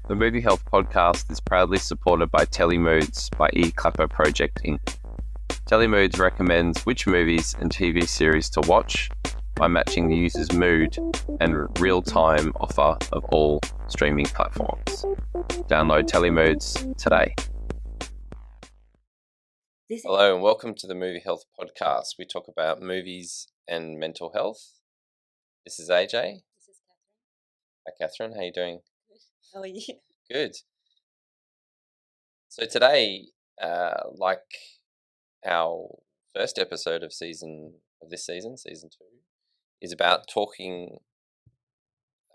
The Movie Health Podcast is proudly supported by Telemoods by eClapper Project Inc. Telemoods recommends which movies and TV series to watch by matching the user's mood and real-time offer of all streaming platforms. Download Telemoods today. Hello and welcome to the Movie Health Podcast. We talk about movies and mental health. This is AJ. This is Catherine. Hi Catherine, how are you doing? How are you? Good. So today, like our first episode of this season, season 2, is about talking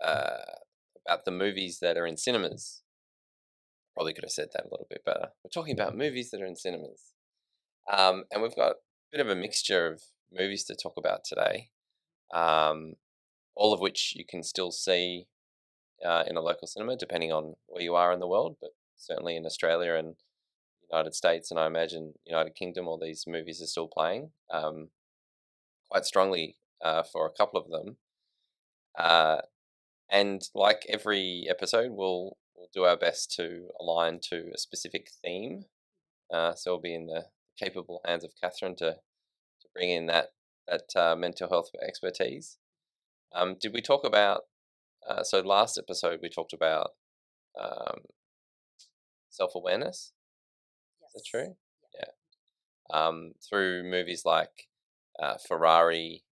about the movies that are in cinemas. Probably could have said that a little bit better. We're talking about movies that are in cinemas. And we've got a bit of a mixture of movies to talk about today, all of which you can still see in a local cinema, depending on where you are in the world, but certainly in Australia and United States, and I imagine United Kingdom, all these movies are still playing quite strongly for a couple of them. And like every episode, we'll do our best to align to a specific theme. So we'll be in the capable hands of Catherine to bring in that mental health expertise. Did we talk about? So last episode we talked about self-awareness. Yes. Is that true? Yeah. Through movies like Ferrari,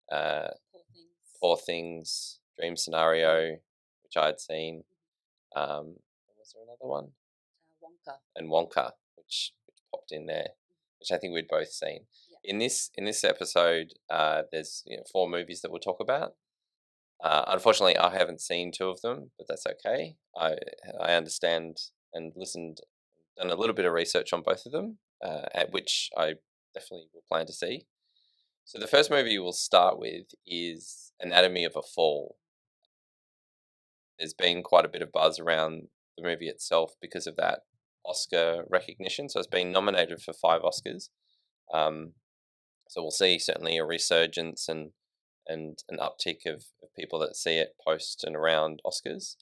Poor Things, Dream Scenario, which I had seen. Was there another one? Wonka. And Wonka, which popped in there, which I think we'd both seen. Yeah. In this episode, there's 4 movies that we'll talk about. Unfortunately, I haven't seen 2 of them, but that's okay. I understand and done a little bit of research on both of them, at which I definitely will plan to see. So the first movie we'll start with is Anatomy of a Fall. There's been quite a bit of buzz around the movie itself because of that Oscar recognition. So it's been nominated for 5 Oscars. So we'll see certainly a resurgence and an uptick of people that see it post and around Oscars.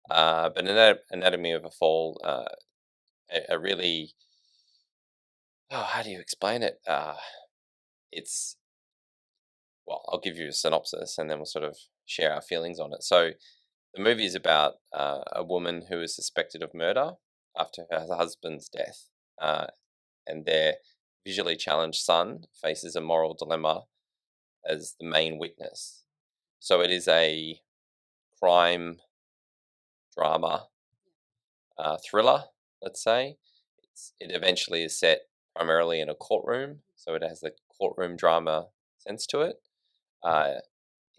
But Anatomy of a Fall, a really, how do you explain it? I'll give you a synopsis and then we'll sort of share our feelings on it. So the movie is about a woman who is suspected of murder after her husband's death, and their visually challenged son faces a moral dilemma as the main witness. So it is a crime drama thriller, let's say. It eventually is set primarily in a courtroom, so it has the courtroom drama sense to it.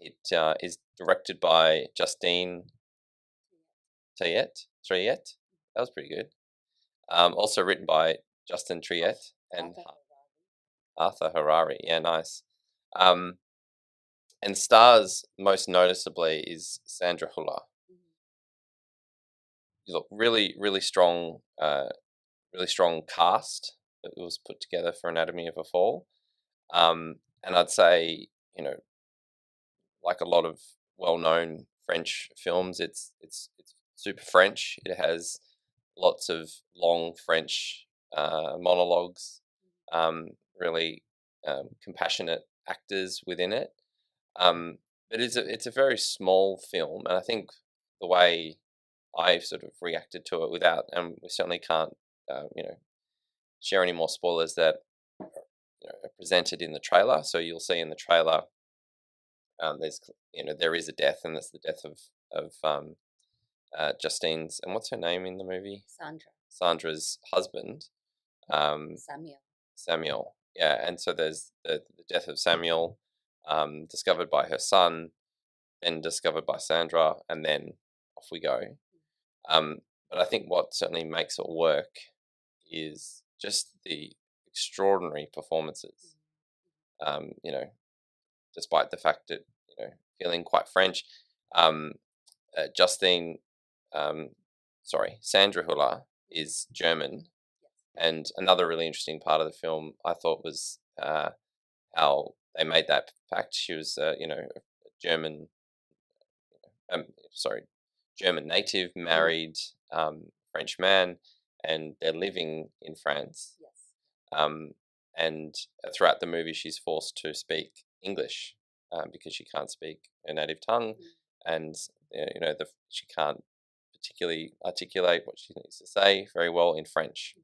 It is directed by Justine Triet. That was pretty good. Also written by Justin Triet and Arthur Harari. Yeah, nice. And stars most noticeably is Sandra Hüller. Look, really, really strong cast that was put together for Anatomy of a Fall. And I'd say, like a lot of well-known French films, it's super French. It has lots of long French monologues, really compassionate actors within it. But it's a very small film, and I think the way I sort of reacted to it and we certainly can't, share any more spoilers that are presented in the trailer. So you'll see in the trailer, there is a death, and that's the death of Justine's, and what's her name in the movie? Sandra's husband, Samuel. Yeah, and so there's the death of Samuel, discovered by her son, then discovered by Sandra, and then off we go. But I think what certainly makes it work is just the extraordinary performances. Despite the fact that feeling quite French, Sandra Hüller is German, and another really interesting part of the film I thought was how they made that fact. She was, German, German native, Mhm. married French man, and they're living in France. Yes. Um, and throughout the movie, she's forced to speak English because she can't speak her native tongue, Mm. and she can't particularly articulate what she needs to say very well in French.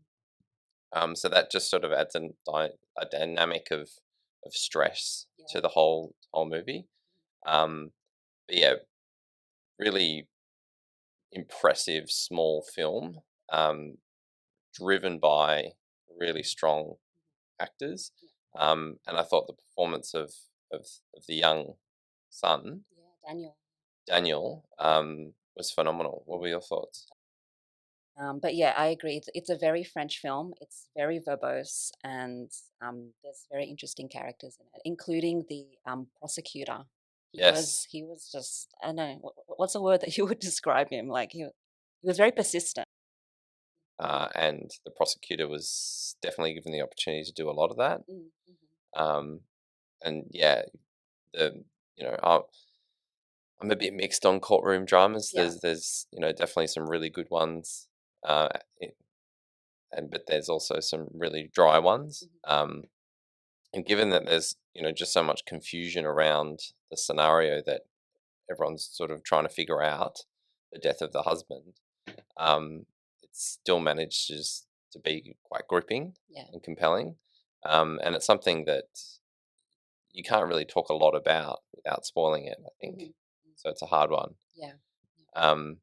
So that just sort of adds a dynamic of stress Yeah. to the whole movie. Um, but yeah, really impressive small film, driven by really strong actors. Yeah. And I thought the performance of, of the young son, Yeah. Daniel. Daniel, was phenomenal. What were your thoughts? But yeah, I agree. It's a very French film. It's very verbose, and there's very interesting characters in it, including the prosecutor. Yes. He was just, I don't know, what's a word that you would describe him? Like he was very persistent. And the prosecutor was definitely given the opportunity to do a lot of that. Mm, mhm. Um, and yeah, the you know I'm a bit mixed on courtroom dramas. Yeah. There's definitely some really good ones, uh, i- and but there's also some really dry ones. Mhm. And given that there's just so much confusion around the scenario that everyone's sort of trying to figure out the death of the husband, um, it still manages to be quite gripping Yeah. and compelling. And it's something that you can't really talk a lot about without spoiling it, I think. Mhm. Mm. So it's a hard one. Yeah. Um,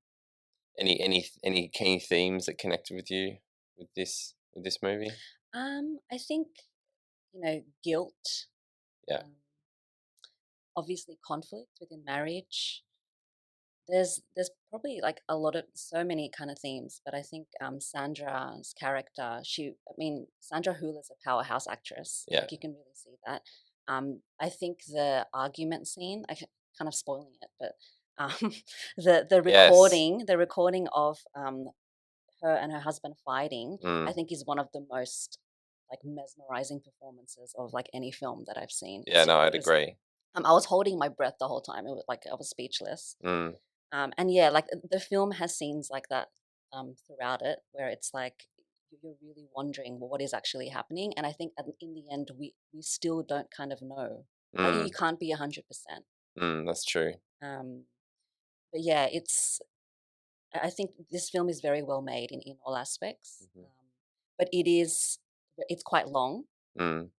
any key themes that connected with you with this movie? I think, guilt, Yeah. um, obviously conflict within marriage. There's probably like a lot of so many kind of themes, but I think Sandra's character, Sandra Hüller's a powerhouse actress. Yeah. Like you can really see that. I think the argument scene, kind of spoiling it, but um, Yes. the recording of her and her husband fighting, I Mm. think is one of the most like mesmerizing performances of like any film that I've seen. Yeah. No, It I'd was agree. I was holding my breath the whole time. It was like I was speechless. Mm. And yeah, like the film has scenes like that throughout it, where it's like you're really wondering, well, what is actually happening. And I think in the end, we still don't kind of know. Like you Mm. can't be 100%. That's true. Um, but yeah, I think this film is very well made in all aspects. Mhm. But it's quite long. Mm.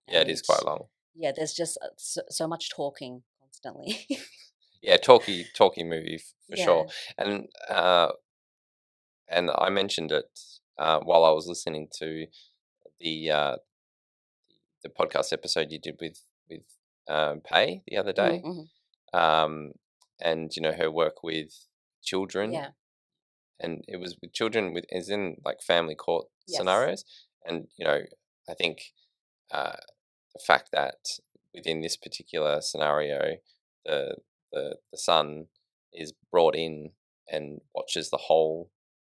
Yeah, it is And quite long. yeah, there's just so much talking constantly. Yeah, talky movie for sure. Yeah. And I mentioned it while I was listening to the uh, the podcast episode you did with Pay the other day, Mm-hmm. um, and her work with children, Yeah. and it was with children with as in like family court Yes. scenarios, and I think uh, the fact that within this particular scenario, the the son is brought in and watches the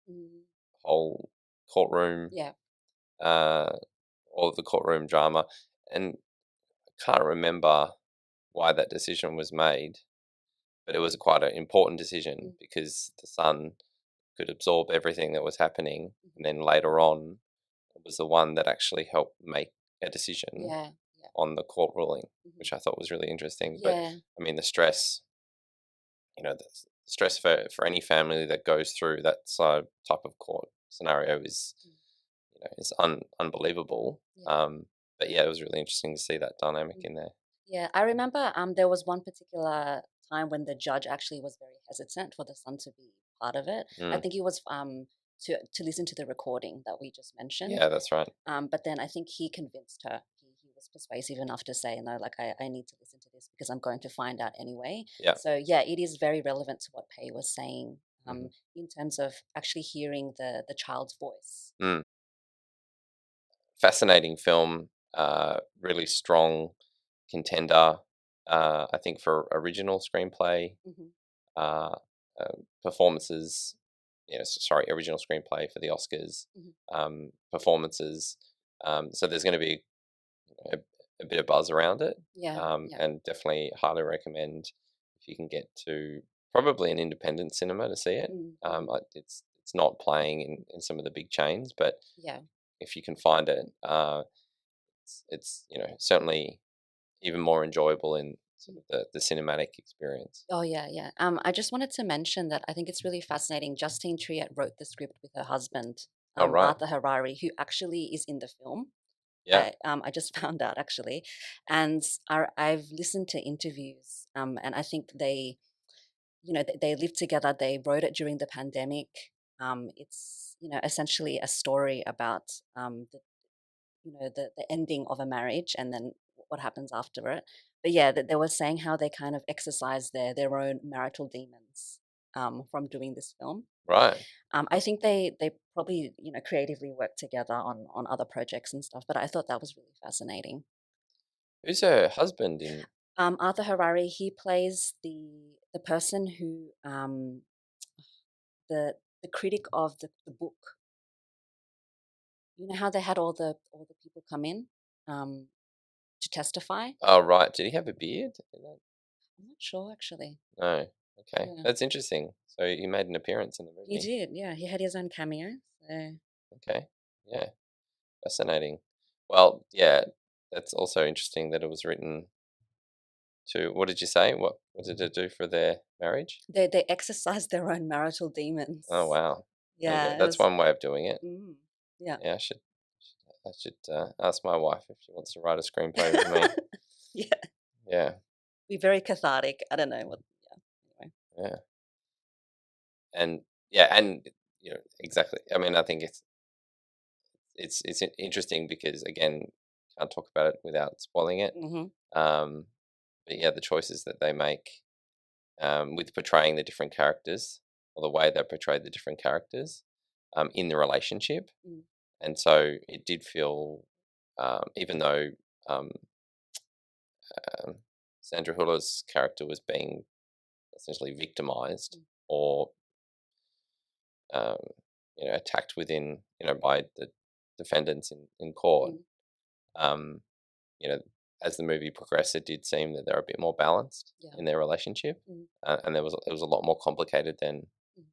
Mm, whole courtroom, yeah. uh, all of the courtroom drama, and I can't remember why that decision was made, but it was quite an important decision Mm, because the son could absorb everything that was happening, mhm. and then later on, it was the one that actually helped make a decision Yeah. Yeah. on the court ruling, Mhm. which I thought was really interesting. But Yeah. I mean, the stress, the stress for any family that goes through that type of court scenario Mm, is unbelievable. yeah. But yeah, it was really interesting to see that dynamic Mm. in there. Yeah. I remember there was one particular time when the judge actually was very hesitant for the son to be part of it. I Mm, think it was to listen to the recording that we just mentioned. yeah, that's right. But then I think he convinced her. He was persuasive enough to say, no, like I need to listen to this because I'm going to find out anyway. Yeah. So yeah, it is very relevant to what Pei was saying Hmm. in terms of actually hearing the child's voice. Mm. Fascinating film. Really strong contender. I think for original screenplay, Hmm. uh, performances. Sorry, original screenplay for the Oscars. Hmm. Performances. So there's going to be a, a bit of buzz around it, Yeah, yeah. and definitely highly recommend if you can get to probably an independent cinema to see it. Mm-hmm. It's not playing in some of the big chains, but Yeah. if you can find it, it's certainly even more enjoyable in sort of the cinematic experience. Oh yeah, yeah. I just wanted to mention that I think it's really fascinating. Justine Triet wrote the script with her husband, Oh right, Arthur Harari, who actually is in the film. yeah, I just found out actually, and I've listened to interviews, and I think they, they lived together. They wrote it during the pandemic. It's essentially a story about the ending of a marriage and then what happens after it. But yeah, that they were saying how they kind of exercise their own marital demons from doing this film. right. I think they probably creatively work together on other projects and stuff. But I thought that was really fascinating. Who's her husband in? Arthur Harari, he plays the person who the critic of the book. You know how they had all the people come in um, to testify. Oh right, did he have a beard? In that? I'm not sure actually. No. Okay, Yeah, that's interesting. So he made an appearance in the he movie. did. Yeah, he had his own cameo. So Okay, yeah, fascinating. Well, yeah, that's also interesting that it was written to. What did you say? What did it do for their marriage? they exercise their own marital Oh demons. wow, there you go. Yeah, it That's was. one way of doing it. Mm, yeah, Yeah, I should ask my wife if she wants to write a screenplay with me. yeah. Yeah, Be very cathartic. I don't know what. Yeah. Anyway. yeah, and yeah, and exactly. I mean, I think it's interesting because again, can't talk about it without spoiling it. Mm-hmm. Um, but yeah, the choices that they make with portraying the different characters or the way they portrayed the different characters in the relationship, Mm, and so it did feel, even though um, um, Sandra Huller's character was being essentially victimized mm, or um, attacked within by the defendants in court. mm, Um, you know, as the movie progressed, it did seem that they're a bit more balanced yeah. in their relationship, Mm, and it was a lot more complicated mm,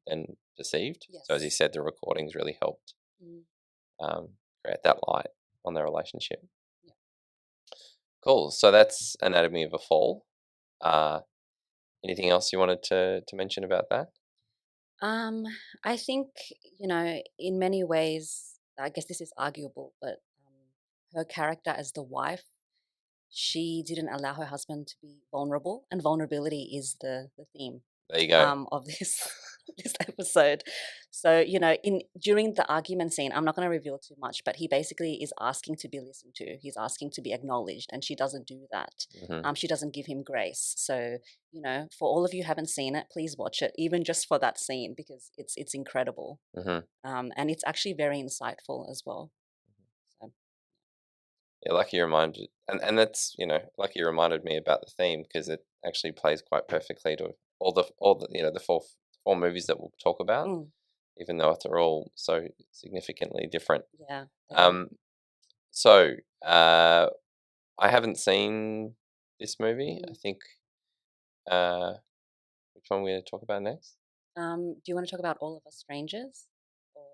than perceived. So as you yes. said, the recordings really helped Mm, um, create that light on their relationship. yeah. Cool. So that's Anatomy of a Fall. Uh, Anything else you wanted to mention about that? Um, I think in many ways, I guess this is arguable, but her character as the wife, she didn't allow her husband to be vulnerable, and vulnerability is the theme There you go. of this this episode. So in during the argument scene, I'm not going to reveal too much, but he basically is asking to be listened to. He's asking to be acknowledged, and she doesn't do that. Hmm. She doesn't give him grace. So for all of you who haven't seen it, please watch it, even just for that scene because it's incredible, Hmm. and it's actually very insightful as well. So, Yeah, lucky you reminded, and that's lucky you reminded me about the theme because it actually plays quite perfectly to all the the four movies that we'll talk about, mm, even though they're all so significantly different. yeah, they are. Um, so I haven't seen this movie. I Mm. think which one we're going to talk about next? Do you want to talk about All of Us Strangers? Or...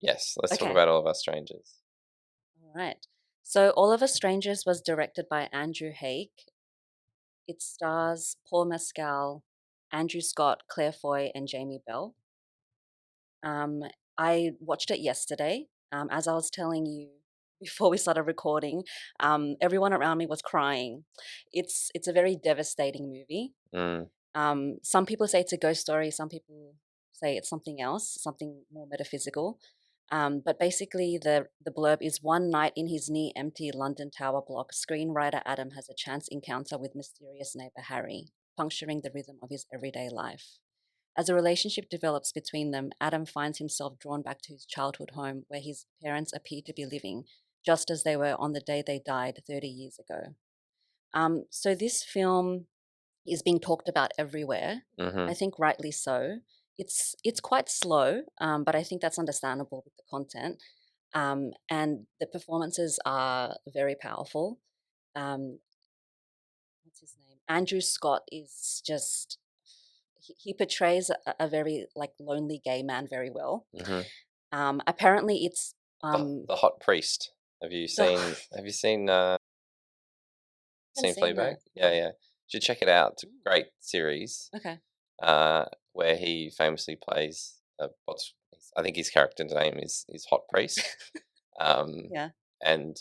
Yes, let's talk Okay. about All of Us Strangers. All right. So, All of Us Strangers was directed by Andrew Haig. It stars Paul Mescal, Andrew Scott, Claire Foy, and Jamie Bell. Um, I watched it yesterday. As I was telling you before we started recording, everyone around me was crying. It's a very devastating movie. Mm, Some people say it's a ghost story. Some people say it's something else, something more metaphysical. But basically, the blurb is one night in his near empty London tower block, screenwriter Adam has a chance encounter with mysterious neighbor Harry, puncturing the rhythm of his everyday life. As a relationship develops between them, Adam finds himself drawn back to his childhood home where his parents appear to be living, just as they were on the day they died 30 years ago. So this film is being talked about everywhere. hmm. I think rightly so. It's quite slow, but I think that's understandable with the content. And the performances are very powerful. Um, what's his name? Andrew Scott is just he portrays a very like lonely gay man very well. Hmm. Apparently, it's The Hot Priest. Have you the seen? Have you seen? I haven't Seen seen Fleabag? that. Yeah, No. yeah. Should check it out. It's a Mm, great series. okay. Where he famously plays I think his character's name is Hot Priest. Um, Yeah. and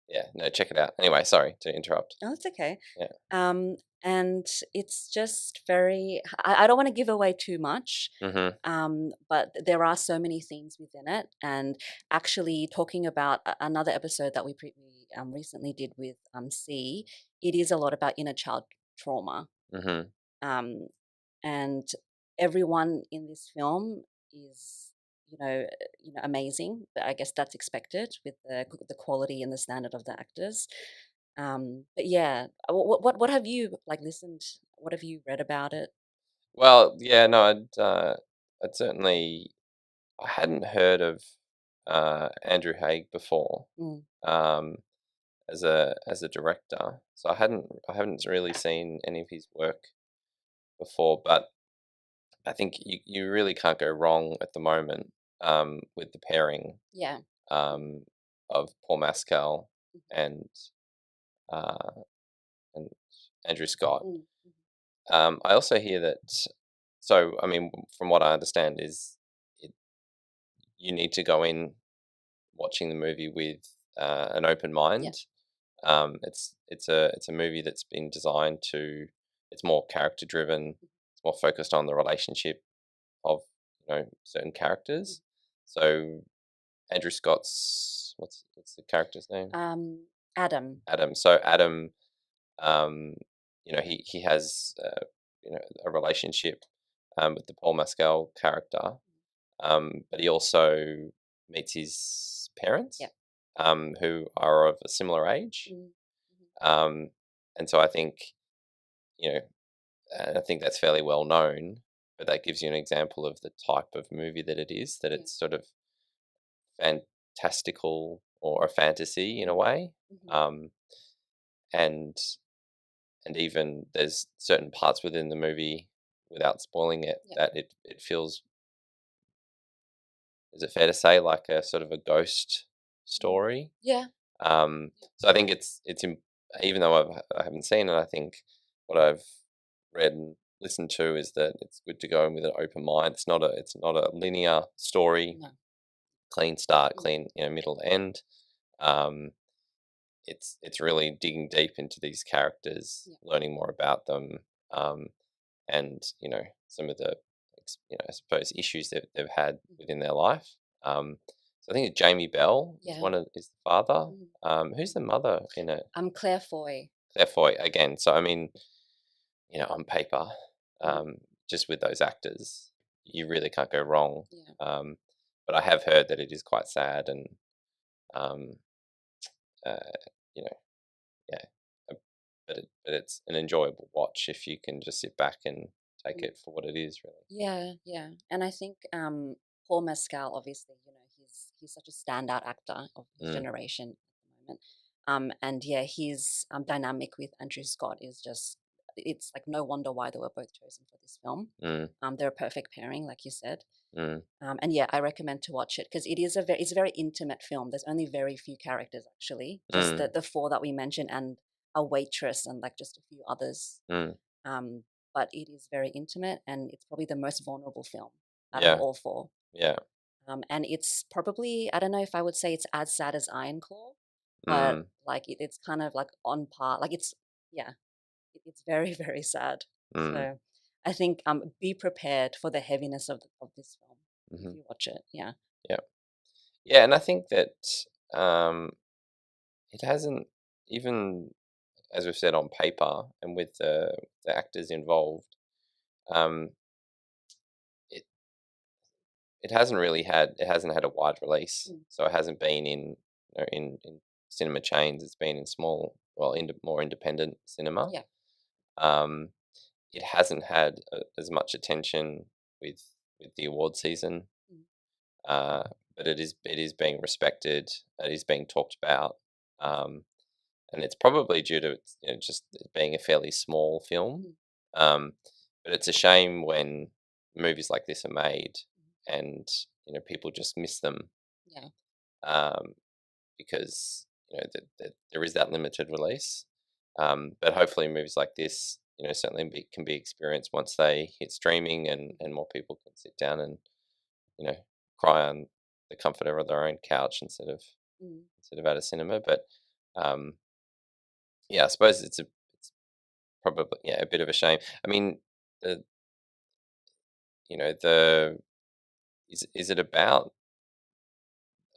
yeah, no, check it out. Anyway, sorry to interrupt. Oh, that's okay. Yeah. Um, and it's just very. I don't want to give away too much. Mm-hmm. But there are so many themes within it, and actually talking about another episode that we recently did with C, it is a lot about inner child trauma. Mm-hmm. Um, and everyone in this film is amazing, but I guess that's expected with the quality and the standard of the actors. But yeah, what have you like listened, what have you read about it? Well, yeah, no, I'd certainly I hadn't heard of Andrew Haig before Mm, um, as a director, so I haven't really seen any of his work before, but I think you really can't go wrong at the moment with the pairing yeah. um, of Paul Mescal Mhm, and uh, and Andrew Scott. mm, mhm. I also hear that. So, I mean, from what I understand, is it, you need to go in watching the movie with an open Yeah. mind. It's a movie that's been designed to. It's more character driven. It's more focused on the relationship of certain Mhm. characters. So Andrew Scott's what's the character's name? Adam. Adam. So Adam, um, he has a relationship with the Paul Mescal character, but he also meets his Yeah. parents, who are of a similar age, Mhm, mhm. um, and so you know I think that's fairly well known. But that gives you an example of the type of movie that it is. That Yeah. it's sort of fantastical or a fantasy in a Mm, way, mhm. um, and even there's certain parts within the movie, without spoiling it, Yeah. that it feels, is it fair to say, like a sort of a ghost Mm. story? Yeah. So I think even though I haven't seen it, I think what I've read and listened to is that it's good to go in with an open mind. It's not a linear story, No. clean start, Mm, clean middle end. Um, it's really digging deep into these characters, yeah. learning more about them, um, and some of the I suppose issues that they've had Mhm. within their life. So I think it's Jamie Bell Yeah. is the father. Mhm. Who's the mother in it? I'm Claire Foy. Claire Foy again. So I mean, on paper, Mm, um, just with those actors, you really can't go wrong. yeah. Um, but I have heard that it is quite sad and um, uh, you know yeah, uh, but it's an enjoyable watch if you can just sit back and take Mm. it for what it is, really. Yeah, yeah. And I think Paul Mescal, obviously, he's such a standout actor of his Mm, generation at the moment. And yeah, his dynamic with Andrew Scott is just, it's like no wonder why they were both chosen for this film. mm, They're a perfect pairing, like you said. mm, And yeah, I recommend to watch it because it's a very intimate film. There's only very few characters actually, just mm, the four that we mentioned and a waitress and like just a few others. mm. Um, but it is very intimate and it's probably the most vulnerable film out of Yeah, all four. yeah. And it's probably, I don't know if I would say it's as sad as Iron Claw, but Mm, like it's kind of like on par. Like yeah, it's very, very sad. mm, So I think be prepared for the heaviness of this film if mhm, you watch it. Yeah. yeah. Yeah, and I think that, um, it hasn't, even as we've said, on paper and with the actors involved, um, it it hasn't had a wide release, Mm. so it hasn't been in cinema chains. It's been in small, well, more independent cinema. Yeah. Um, it hasn't had as much attention with the award season, Mm. uh, but it is being respected. It is being talked about, um, and it's probably due to just it being a fairly small film. Mm. Um, But it's a shame when movies like this are made and people just miss them, Yeah. um, because there is that limited release. But hopefully, movies like this, certainly can be experienced once they hit streaming, and more people can sit down and you know cry on the comfort of their own couch Mm. instead of at a cinema. But um, yeah, I suppose it's probably a bit of a shame. I mean, the the is it about?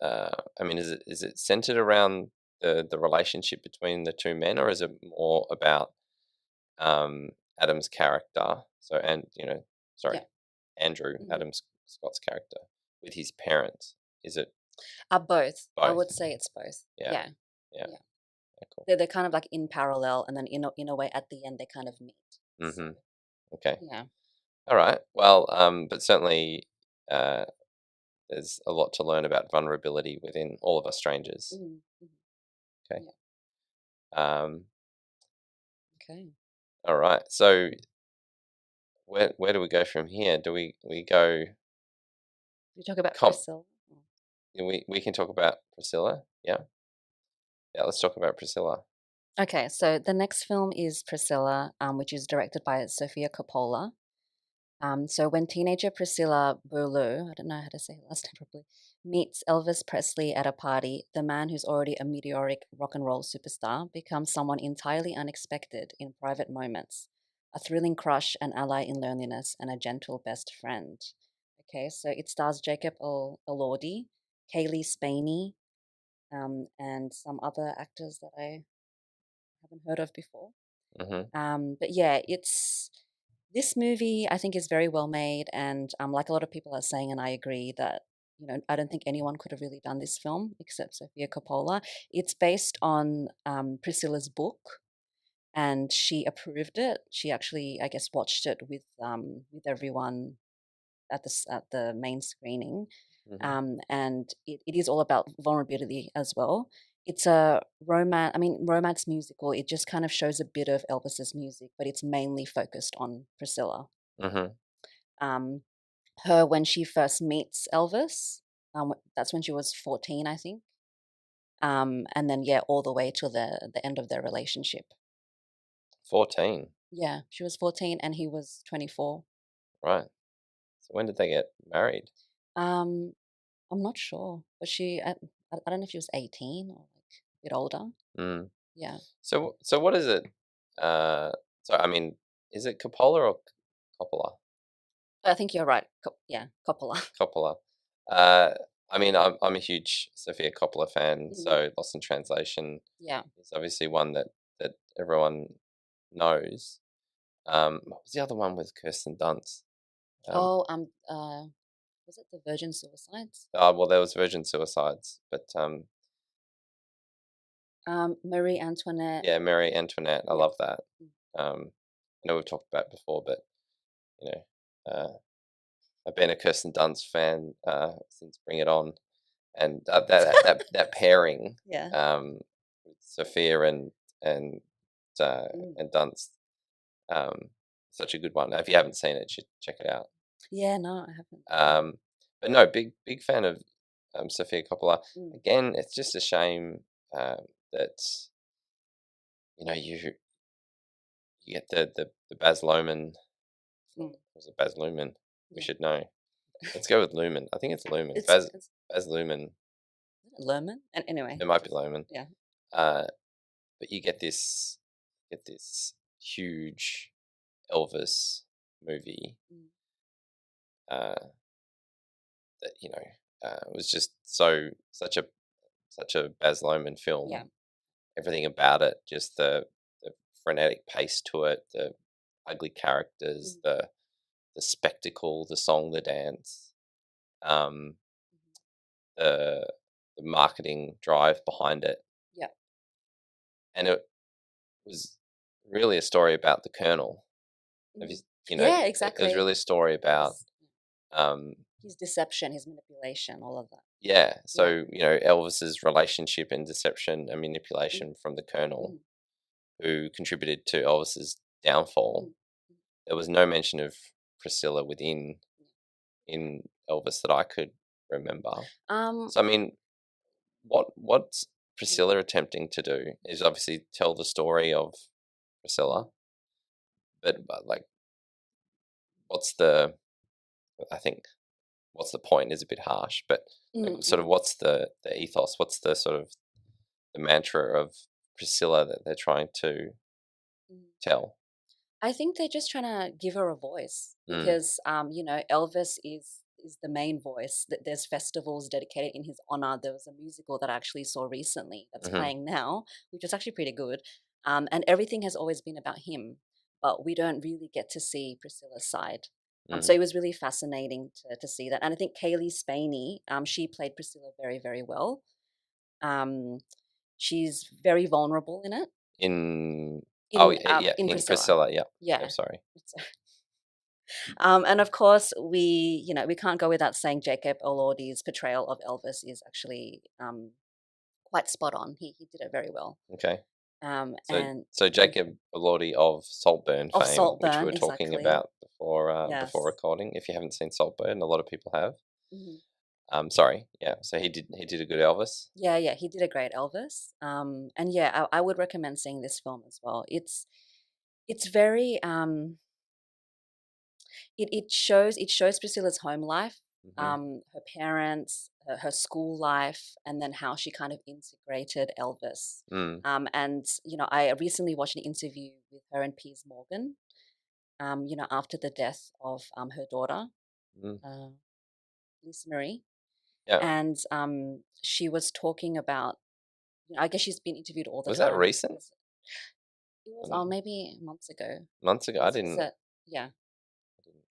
I mean, is it centered around the relationship between the two men, or is it more about Adam's character? So, and sorry, Yeah. Andrew Hmm. Adam Scott's character with his parents. Is it Both. I both? would say it's both. Yeah, Yeah. yeah, Yeah. yeah, cool. They're kind of like in parallel, and then in a way at the end they kind of meet. So Mm-hmm. Okay, yeah. all right. Well, but certainly, uh, there's a lot to learn about vulnerability within all of us strangers. Hmm. Hmm. Okay. Yeah. Um, Okay. all right. So where do we go from here? Do we go? You talk about Com- Priscilla. Oh. we can talk about Priscilla. Yeah, yeah. Let's talk about Priscilla. Okay, so the next film is Priscilla, which is directed by Sofia Coppola. So when teenager Priscilla Burlew, I don't know how to say her last name properly, meets Elvis Presley at a party, the man who's already a meteoric rock and roll superstar becomes someone entirely unexpected in private moments, a thrilling crush, an ally in loneliness, and a gentle best friend. Okay, so it stars Jacob Elordi, Kaylee Spaney, and some other actors that I haven't heard of before. Mm-hmm. But yeah, it's this movie I think is very well made, and like a lot of people are saying, and I agree that I don't think anyone could have really done this film except Sofia Coppola. It's based on Priscilla's book, and she approved it. She actually, I guess, watched it with everyone at the main screening, Mm-hmm. and it is all about vulnerability as well. It's a romance, I mean, romance musical. It just kind of shows a bit of Elvis's music, but it's mainly focused on Priscilla. Mm-hmm. Um, her when she first meets Elvis, that's when she was 14, I think. And then yeah, all the way till the end of their relationship. 14. Yeah, she was 14 and he was 24. Right. So when did they get married? Um, I'm not sure, but I don't know if she was 18 or like a bit older. Mm. Yeah. So what is it? Uh, so I mean, is it Coppola or Coppola? I think you're right. Yeah, Coppola. Coppola. Uh, I mean, I'm a huge Sofia Coppola fan, Mhm. so Lost in Translation Yeah. is obviously one that everyone knows. What was the other one with Kirsten Dunst? Um, Oh, was it the Virgin Suicides? well, there was Virgin Suicides, but Marie Antoinette. yeah, Mary Antoinette. I Yeah. love that. Mm. I know we've talked about it before, but you know, I've been a Kirsten Dunst fan since Bring It On, and that pairing, Yeah. with Sophia and uh, Mm. and Dunst, um, such a good one. If you haven't seen it, you should check it out. Yeah, no, I haven't. But no, big fan of Sophia Coppola. Mm. Again, it's just a shame that you get the Baz Luhrmann. Mm. Was it Baz Luhrmann? We Yeah. should know. Let's go with Luhrmann. I think it's Luhrmann. It's Baz Luhrmann. Lerman. And anyway, It might be Luhrmann. yeah. Uh, but you get this huge Elvis movie Mm. uh, that was just such a Baz Luhrmann Yeah. film. Everything about it, just the frenetic pace to it, the ugly characters, Mm. the spectacle, the song, the dance, um, Mhm. the the marketing drive behind it, Yeah. and it was really a story about the Colonel. Have you, Mhm. you know, Yeah, it was exactly. really a story about, His um, his deception, his manipulation, all of that. yeah. Yeah. So Elvis's relationship and deception and Mm. manipulation from the Colonel, Mm. who contributed to Elvis's downfall, Mm. there was no mention of Priscilla within in Elvis that I could remember. Um, So I mean, what's mm, Priscilla attempting to do is obviously tell the story of Priscilla, but like, what's the I think what's the point is a bit harsh, but like, sort of mm. what's the ethos? What's the sort of the mantra of Priscilla that they're trying to Mm. tell? I think they're just trying to give her a voice Mm, because, Elvis is the main voice. That there's festivals dedicated in his honor. There was a musical that I actually saw recently that's hmm playing now, which was actually pretty good. And everything has always been about him, but we don't really get to see Priscilla's side. So mm. it was really fascinating to see that. And I think Kaylee Spaney, she played Priscilla very, very well. Um, she's very vulnerable in it. In yeah, In in Priscilla. Priscilla, yeah, yeah. Yeah. Sorry. And of course, we can't go without saying Jacob Elordi's portrayal of Elvis is actually quite spot on. He did it very well. Okay. So And so Jacob Elordi of Saltburn of fame, which we Saltburn, were talking exactly. about before Yes. recording. If you haven't seen Saltburn, a lot of people have. Mhm. Sorry, yeah. So he did a good Elvis. Yeah, yeah, he did a great Elvis. And yeah, I would recommend seeing this film as well. It's very it shows Priscilla's home life, Hmm. her parents, her school life, and then how she kind of integrated Elvis. Mm, And I recently watched an interview with her and Piers Morgan. After the death of her daughter, mm. uh, Lisa Marie, Yeah. and she was talking about. I guess she's been interviewed all the Was that time recent? because it was Um, maybe months ago. months ago, It was a yeah. I didn't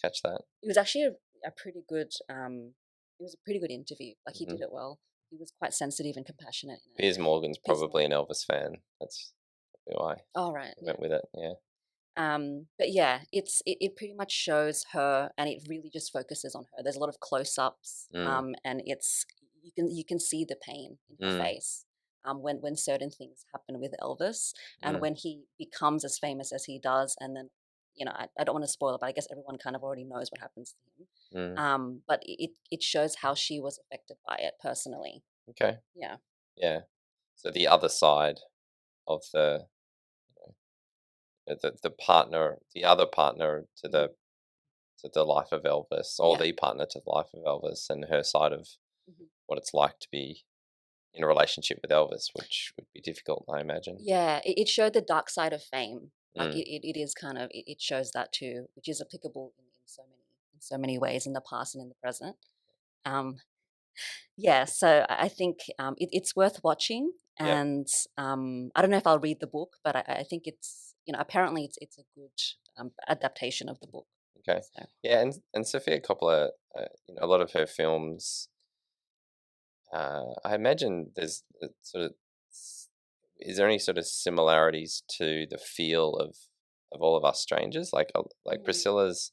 catch that. It was actually a pretty good it was a pretty good interview. Like he Hmm. did it well. He was quite sensitive and compassionate in it. Piers Morgan's Piers probably an Morgan. Elvis fan. That's probably why I All right, yeah. went with it. Yeah. But yeah, it pretty much shows her, and it really just focuses on her. There's a lot of close-ups, Mm, and you can see the pain in her mm, face, when certain things happen with Elvis, and mm, when he becomes as famous as he does, and then I don't want to spoil it, but I guess everyone kind of already knows what happens to him. mm. But it shows how she was affected by it personally. Okay. Yeah. Yeah. So the other side of the partner, the other partner Mhm. to the life of Elvis, or Yeah. the partner to the life of Elvis, and her side of Mhm. what it's like to be in a relationship with Elvis, which would be difficult, I imagine. Yeah, it showed the dark side of fame. Like Mm, it is kind of it shows that too, which is applicable in so many ways in the past and in the present. Um, yeah, so I think it's worth watching, yeah. and I don't know if I'll read the book, but I think it's apparently it's a good adaptation of the book. Okay. So Yeah, and Sophia Coppola, a lot of her films. I imagine there's sort of. Is there any sort of similarities to the feel of All of Us Strangers? Like mm, Priscilla's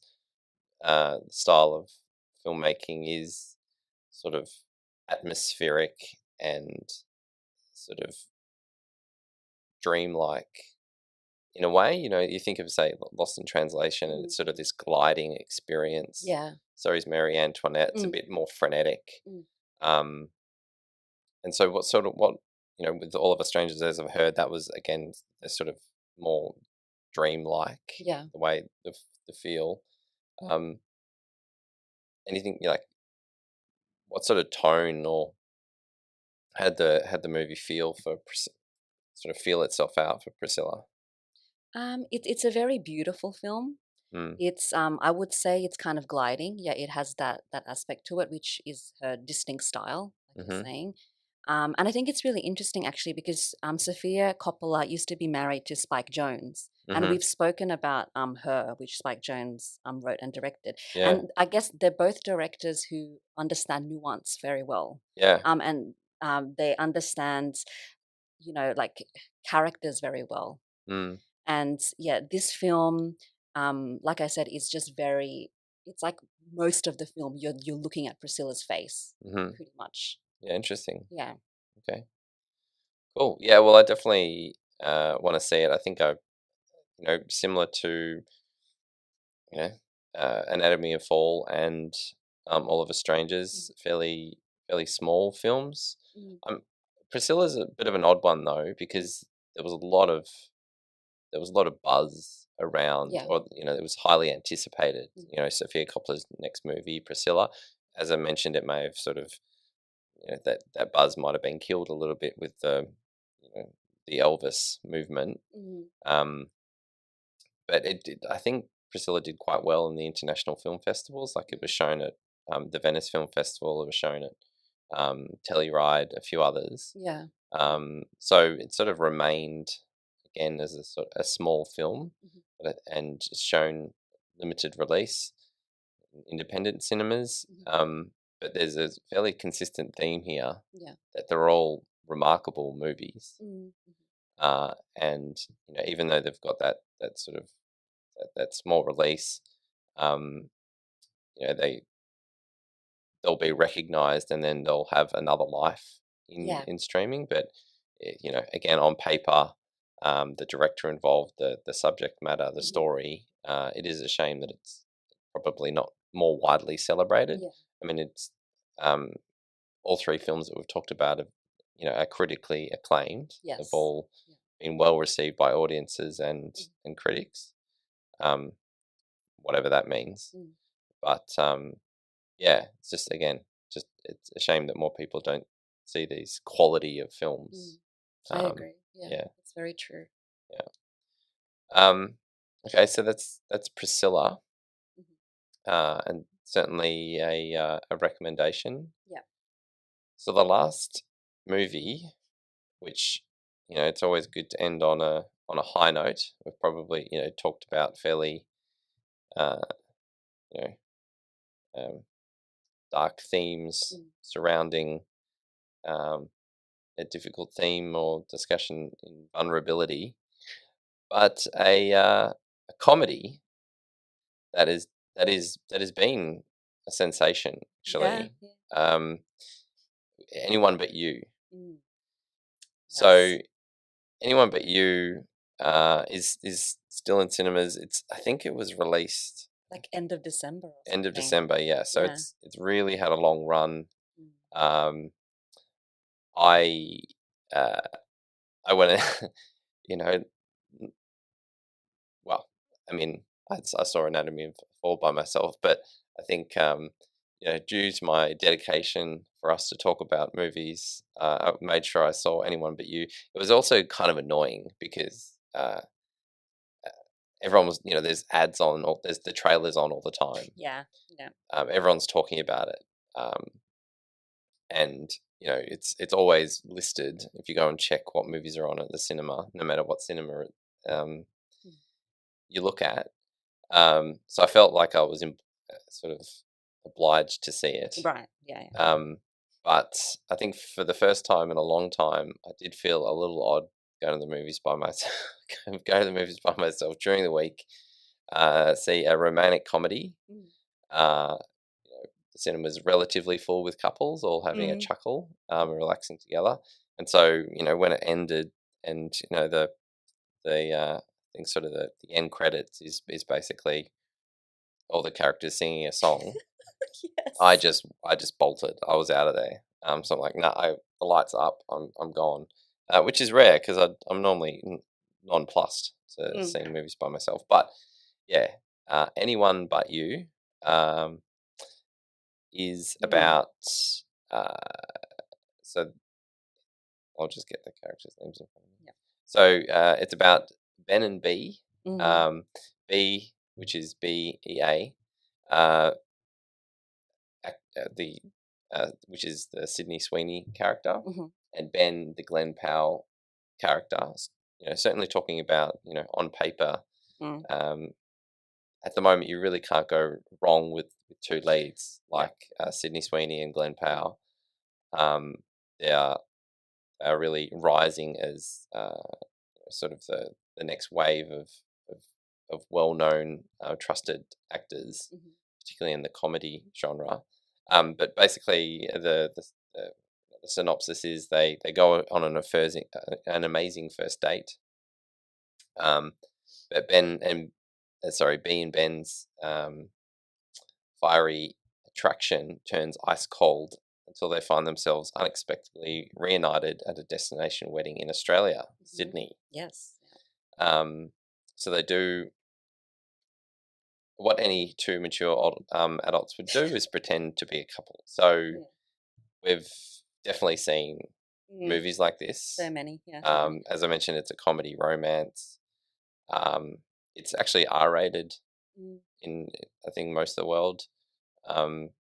style of filmmaking is sort of atmospheric and sort of dreamlike in a way. You think of, say, Lost in Translation, and mm, it's sort of this gliding experience. yeah, So is Marie Antoinette. It's a mm, bit more frenetic. mm, Um, and so what with All of Us Strangers, as I've heard, that was again a sort of more dreamlike, yeah. the way the feel. Um, anything like what sort of tone or had the movie feel for sort of feel itself out for Priscilla? It's a very beautiful film. Mm, It's I would say it's kind of gliding. Yeah, it has that aspect to it, which is her distinct style, like you're mm-hmm, saying. And I think it's really interesting actually because Sophia Coppola used to be married to Spike Jones, and mm-hmm. we've spoken about her, which Spike Jones wrote and directed. Yeah, And I guess they're both directors who understand nuance very well, yeah. and they understand like characters very well. Mm, And yeah, this film, like I said, is just very. It's like most of the film, you're looking at Priscilla's face, mm-hmm. pretty much. Yeah, interesting. Yeah. Okay, cool. Yeah, well, I definitely want to see it. I think similar to you know, Anatomy of Fall and Oliver Strangers, fairly small films. Mm. Um, Priscilla's a bit of an odd one though, because there was a lot of buzz around, Yeah. or it was highly anticipated. Mm. Sophia Coppola's next movie, Priscilla. As I mentioned, it may have sort of, that buzz might have been killed a little bit with the Elvis movement. Mm. Um, but it did. I think Priscilla did quite well in the international film festivals. Like, it was shown at the Venice Film Festival. It was shown at Telluride, a few others. Yeah. So it sort of remained again as a small film, Mm-hmm. and shown limited release in independent cinemas. Mm-hmm. But there's a fairly consistent theme here Yeah. that they're all remarkable movies. Mm-hmm. And even though they've got that sort of that small release, um, they'll be recognized, and then they'll have another life Yeah. in streaming. But again, on paper, the director involved, the subject matter, the Mm-hmm. story, it is a shame that it's probably not more widely celebrated. Yeah. I mean, it's all three films that we've talked about are critically acclaimed. They've Yes. all Yeah. been well received by audiences and critics, um, whatever that means. Mm. But yeah, it's just it's a shame that more people don't see these quality of films. I agree. Yeah, Yeah. It's very true. yeah. Um, okay, so that's Priscilla, Mm-hmm. and certainly a recommendation. Yeah. So the last movie, which it's always good to end on a high note. We've probably talked about fairly uh, you know um, dark themes Mm. surrounding um, a difficult theme or discussion in vulnerability, but a comedy that has been a sensation Yeah. actually. Yeah. Um, Anyone But You. Mm. So Yes. Anyone But You is still in cinemas. I think it was released Like end of December or end of something. December. Yeah, so Yeah. it's really had a long run. Mm. Um, I uh, I went, you know, well, I mean, I saw Anatomy of Fall by myself, but I think due to my dedication for us to talk about movies, I made sure I saw Anyone But You. It was also kind of annoying because everyone was, there's ads on, or there's the trailers on all the time. Yeah. Yeah. Everyone's talking about it, and it's always listed if you go and check what movies are on at the cinema, no matter what cinema um, Mm. you look at. So I felt like I was sort of obliged to see it. Right. Yeah. Yeah. But I think for the first time in a long time, I did feel a little odd going to the movies by myself. Go to the movies by myself during the week. See a romantic comedy. Mm. Uh, the cinema's relatively full with couples all having a Mm. chuckle, and relaxing together. And so when it ended, and I think sort of the end credits is basically all the characters singing a song. I Yes. just bolted. I was out of there. So I'm like, nah, the lights up. I'm gone, which is rare because I'm normally nonplussed to Mm. seeing movies by myself. But yeah, Anyone But You is Mm. about. Uh, so I'll just get the characters' names in front of me. Yeah. So it's about Ben and B. Mm. B, which is BEA, uh, the which is the Sydney Sweeney character, Mm-hmm. and Ben, the Glenn Powell character. Certainly talking about on paper. Mm. Um, at the moment, you really can't go wrong with two leads Yeah. like Sydney Sweeney and Glenn Powell. They are really rising as sort of the next wave of, of well-known, trusted actors, Mm-hmm. particularly in the comedy genre. But basically, the synopsis is they go on an amazing first date. But Ben and sorry, B and Ben's fiery attraction turns ice cold until they find themselves unexpectedly reunited at a destination wedding in Australia, Sydney. Yes. Um, so they do what any two mature adults would do is pretend to be a couple. So Yeah. we've definitely seen movies like this. So many. Yeah. So many. As I mentioned, it's a comedy romance. It's actually R-rated in I think most of the world.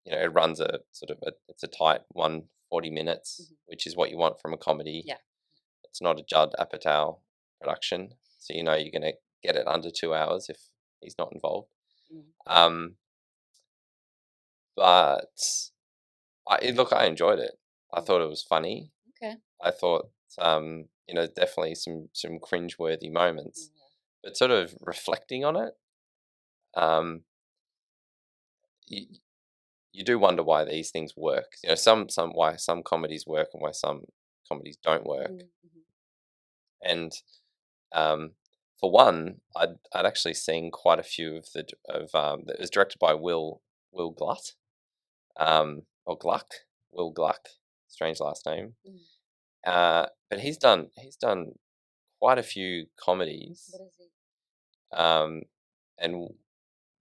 It runs a sort of it's a tight 140 minutes, which is what you want from a comedy. Yeah. It's not a Judd Apatow production, so you're going to get it under 2 hours if he's not involved. But I enjoyed it. I thought it was funny. Okay. I thought definitely some cringeworthy moments, but sort of reflecting on it, you do wonder why these things work. Some why some comedies work and why some comedies don't work. And for one, I'd actually seen quite a few it was directed by Will Gluck, or Gluck, Will Gluck, strange last name. But he's done quite a few comedies. What is he? And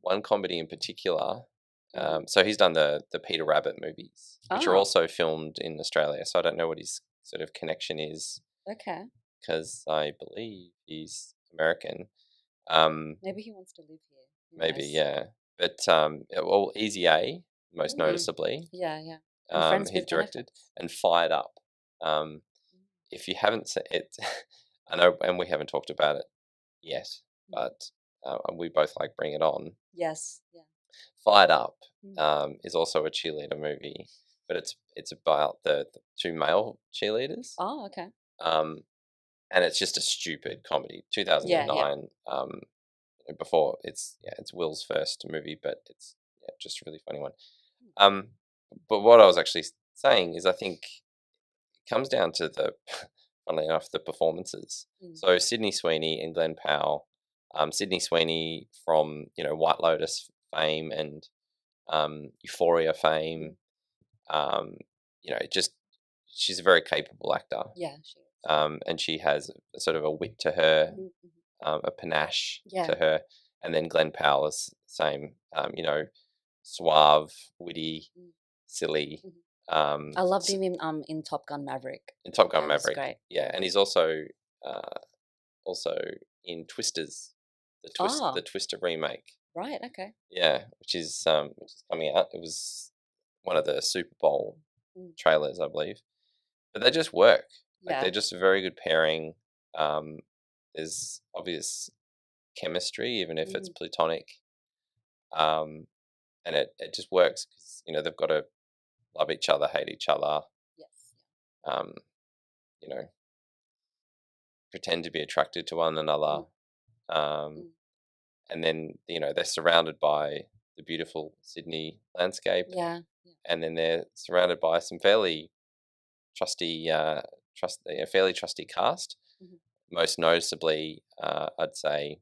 one comedy in particular. So he's done the Peter Rabbit movies, which are also filmed in Australia. So I don't know what his sort of connection is. Okay. Because I believe he's American. Maybe he wants to live here. Maybe, yeah. But well, Easy A, most noticeably. Yeah. And Friends he with directed Benefits. and Fired Up. If you haven't seen it, I know, and we haven't talked about it yet, but we both like Bring It On. Yes. Yeah. Fired Up is also a cheerleader movie, but it's about the two male cheerleaders. Oh, okay. And it's just a stupid comedy. 2009. Before it's Will's first movie, but it's just a really funny one. But what I was actually saying is I think it comes down to funnily enough, the performances. So Sydney Sweeney and Glenn Powell. Sydney Sweeney from White Lotus fame and Euphoria fame. She's a very capable actor. Yeah, she is. And she has a sort of a wit to her, a panache to her. And then Glenn Powell is same, suave, witty, silly. I loved him in Top Gun Maverick. In Top Gun Maverick, great. Yeah, and he's also in Twisters, the Twister remake. Right. Okay. Yeah, which is coming out. It was one of the Super Bowl trailers, I believe. But they just work. Like they're just a very good pairing. There's obvious chemistry, even if it's platonic. And it just works because they've got to love each other, hate each other. Yes. Pretend to be attracted to one another. And then they're surrounded by the beautiful Sydney landscape. Yeah. And then they're surrounded by some fairly trusty cast. Most noticeably, I'd say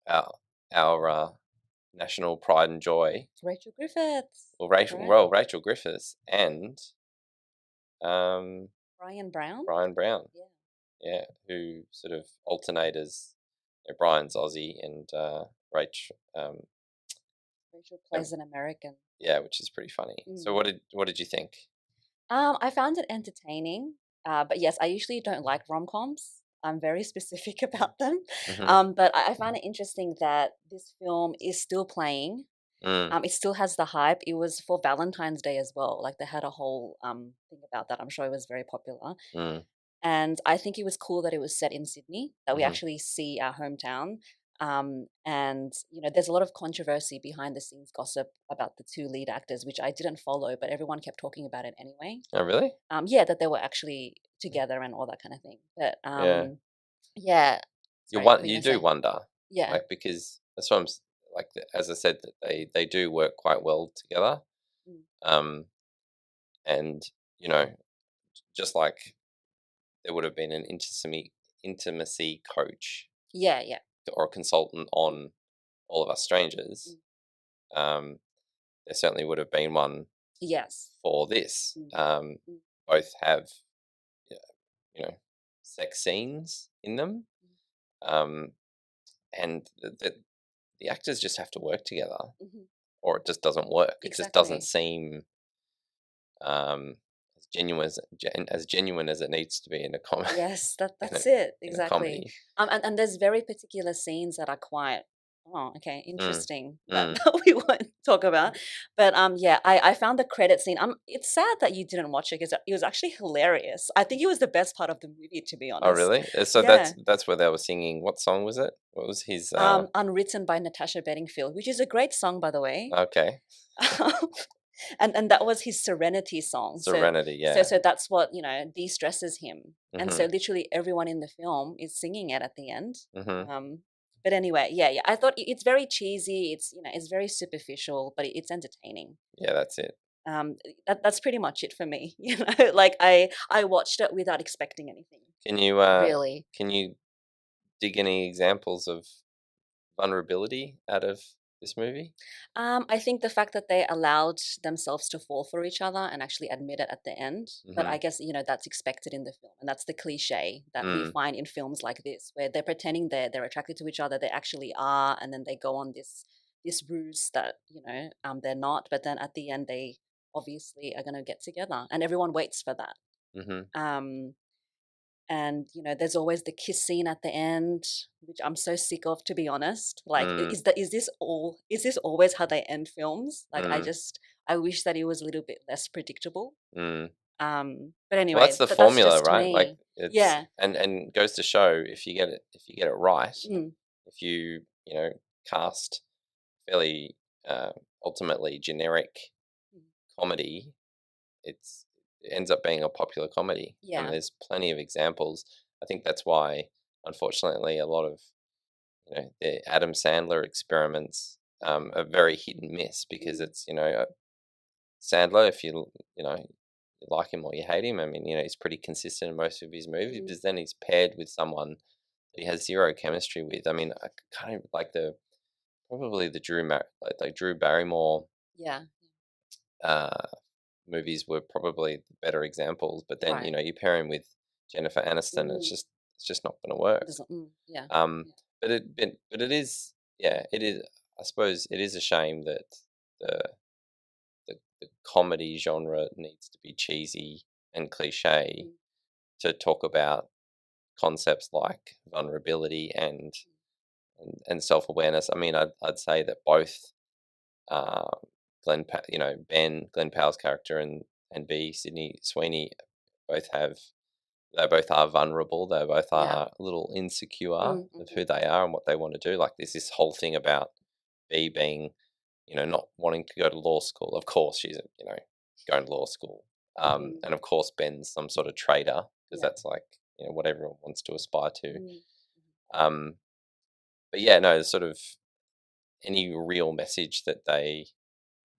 our national pride and joy, Rachel Griffiths. Rachel Griffiths and Brian Brown. Yeah, who sort of alternate as Brian's Aussie and Rachel plays an American. Yeah, which is pretty funny. So what did you think? I found it entertaining, but yes, I usually don't like rom-coms. I'm very specific about them. But I find it interesting that this film is still playing. It still has the hype. It was for Valentine's Day as well. Like they had a whole thing about that. I'm sure it was very popular. And I think it was cool that it was set in Sydney, that we actually see our hometown. And there's a lot of controversy behind the scenes gossip about the two lead actors, which I didn't follow, but everyone kept talking about it anyway. Oh, really? Yeah, that they were actually together and all that kind of thing. But yeah. Sorry, you do wonder. Yeah. Like, because that's what I'm like, as I said, that they do work quite well together. And just like there would have been an intimacy coach. Yeah. or a consultant on All of Us Strangers, um, there certainly would have been one Yes. for this. Mm. Mm. Both have, yeah, sex scenes in them, um, and the actors just have to work together, Mhm. or it just doesn't work. It just doesn't Exactly. seem um, as genuine as it needs to be in a Yes, in a that's it, in a exactly. comedy. And there's very particular scenes that are quite, oh, okay, Mm, interesting that, mm. that we won't talk about. But yeah, I found the credit scene. It's sad that you didn't watch it because it was actually hilarious. I think it was the best part of the movie, to be Oh, honest. really? So Yeah. that's where they were singing. What song was it? What was his? Unwritten by Natasha Bedingfield, which is a great song, by the way. Okay, And that was his serenity song. So Serenity. so Yeah. so that's what, de-stresses him. And so Mhm. literally everyone in the film is singing it at the end. Mhm. Um but anyway, yeah. I thought it's very cheesy. It's very superficial, but it's entertaining. Yeah, that's it. That's pretty much it for me. Like I watched it without expecting anything. Can you Really. can you dig any examples of vulnerability out of this movie? I think the fact that they allowed themselves to fall for each other and actually admit it at the end. But I Mhm. guess, that's expected in the film. And that's the cliche that we Mm. find in films like this, where they're pretending they're attracted to each other, they actually are, and then they go on this ruse that, they're not, but then at the end they obviously are gonna get together. And everyone waits for that. Mhm. Um and there's always the kiss scene at the end, which I'm so sick of, to be honest. Like, Mm. is this always how they end films? Like, Mm. I wish that it was a little bit less predictable. Mm. But Well, that's anyway, the that's formula, just right? Like me. it's Yeah. and goes to show if you get it right, Mm. if you cast fairly uh, ultimately generic Mm. comedy, it ends up being a popular comedy. I mean, Yeah. there's plenty of examples. I think that's why, unfortunately, a lot of the Adam Sandler experiments are very hit and miss because Mm. it's Sandler. If you like him or you hate him, I mean he's pretty consistent in most of his movies. Mm. But then he's paired with someone that he has zero chemistry with. I mean, I kind of like the probably the like Drew Barrymore Yeah. uh, movies were probably the better examples. But then Right. you pair him with Jennifer Aniston, Mm. it's just not going to work. Yeah. Um, Yeah. but it is, yeah, it is. I suppose it is a shame that the the comedy genre needs to be cheesy and cliche Mm. to talk about concepts like vulnerability and self awareness. I mean, I'd say that both uh, Glenn Powell's character and B Sydney Sweeney both have they both are vulnerable. They both Yeah. are a little insecure Mm. of who they are and what they want to do. Like there's this whole thing about B being, not wanting to go to law school. Of course, she's going to law school, Mm. and of course Ben's some sort of traitor because Yeah. that's like what everyone wants to aspire to. Mm. Um, but yeah, no, sort of any real message that they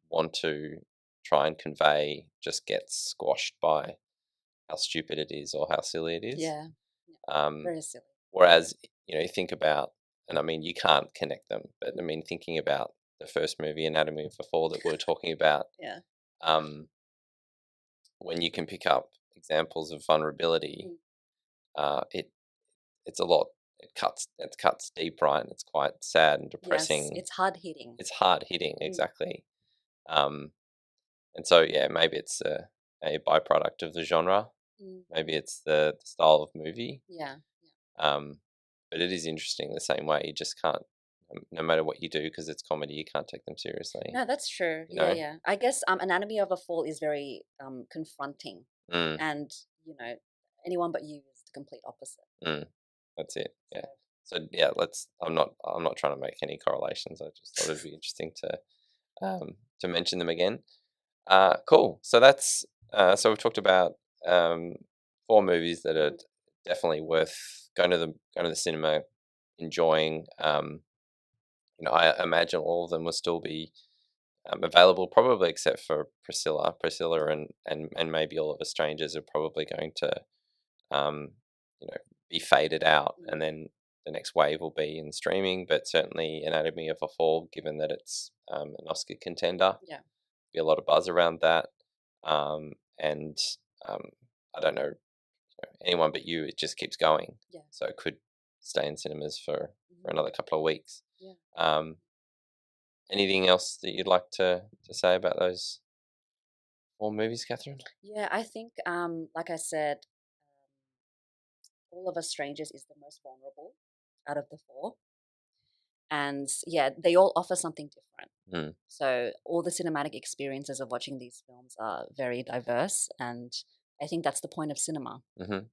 want to try and convey just gets squashed by how stupid it is or how silly it is. Yeah. Yeah. Um, Very silly. Whereas, you think about, and I mean, you can't connect them, but I Mm. mean, thinking about the first movie, Anatomy of a Fall, that we're talking about, Yeah. um, when you can pick up examples of vulnerability, Mm. it it's a lot. It cuts deep, right? And it's quite sad and Yes. depressing. It's hard hitting. It's hard hitting, Mm. exactly. Um, and so, yeah, maybe it's a byproduct of the genre. Mm. Maybe it's the style of movie. Yeah. Um, but it is interesting the same way. You just can't, no matter what you do, because it's comedy, you can't take them seriously. No, that's true. You Yeah, know. yeah. I guess Anatomy of a Fall is very confronting, Mm, and anyone but you is the complete opposite. mm, that's it. So Yeah. So yeah, let's. I'm not trying to make any correlations. I just thought it'd be interesting to mention them again. Cool. So that's so we've talked about um, four movies that are mhm. definitely worth going to the cinema, enjoying. I imagine all of them will still be available, probably except for Priscilla. Priscilla and maybe All of Us Strangers are probably going to um, be faded out, Mm. and then the next wave will be in streaming, but certainly Anatomy of a Fall, given that it's an Oscar contender, Yeah. be a lot of buzz around that. And I don't know anyone but you. It just keeps going, Yeah. so it could stay in cinemas for Mhm. another couple of weeks. Yeah. Anything else that you'd like to say about those 4 movies, Catherine? Yeah, I think, like I said, All of Us Strangers is the most vulnerable out of the 4. And yeah, they all offer something different. Mm. So all the cinematic experiences of watching these films are very diverse, and I think that's the point of cinema. Mm-hmm.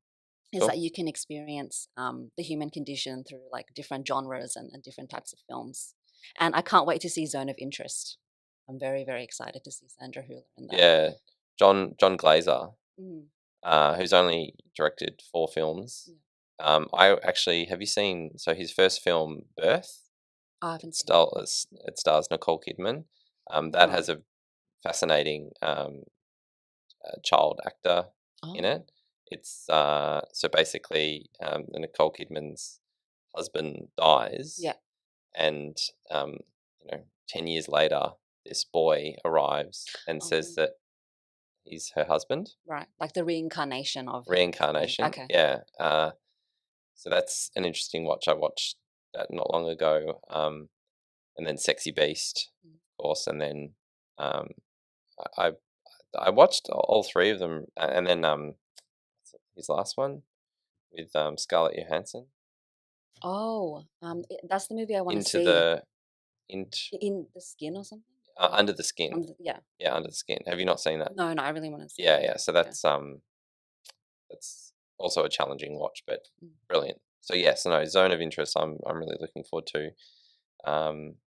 Is Cool. that you can experience the human condition through like different genres and different types of films. And I can't wait to see Zone of Interest. I'm very, very excited to see Sandra Hüller in that. Yeah, John Glazer, Mm. who's only directed 4 films. Yeah. I actually have you seen? So his first film, Birth, I haven't seen it stars Nicole Kidman. That Oh. has a fascinating child actor in Oh. it. It's so basically Nicole Kidman's husband dies, Yeah. and 10 years later, this boy arrives and says Oh. that he's her husband. Right. Like the reincarnation of her husband. Reincarnation. Okay. Yeah. So that's an interesting watch. I watched that not long ago. And then Sexy Beast, Mm. of course, and then um, I I watched all 3 of them, and then his last one with Scarlett Johansson, Oh, that's the movie I want to into see. the into In the Skin or something? Under the Skin. Yeah. Yeah, Under the Skin. Have you not seen that? No, I really want to see Yeah, that. yeah. So that's also a challenging watch, but Mm. brilliant. So yes, no, Zone of Interest. I'm really looking forward to.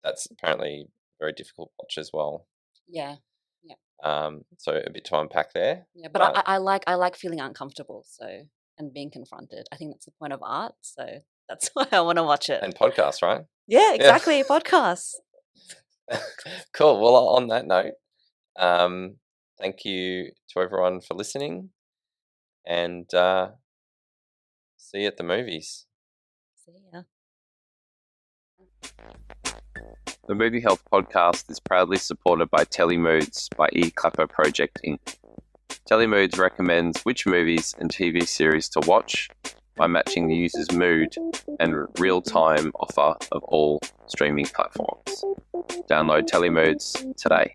That's apparently a very difficult watch as well. Yeah. Yeah. So a bit to unpack there. Yeah. But I like feeling uncomfortable, and being confronted. I think that's the point of art. So that's why I want to watch it. And podcast, right? Yeah, exactly. Podcasts. Cool. Well, on that note, thank you to everyone for listening, and see you at the movies. See ya. The Movie Health Podcast is proudly supported by Telemoods by eClapper Project Inc. Telemoods recommends which movies and TV series to watch by matching the user's mood and real-time offer of all streaming platforms. Download Telemoods today.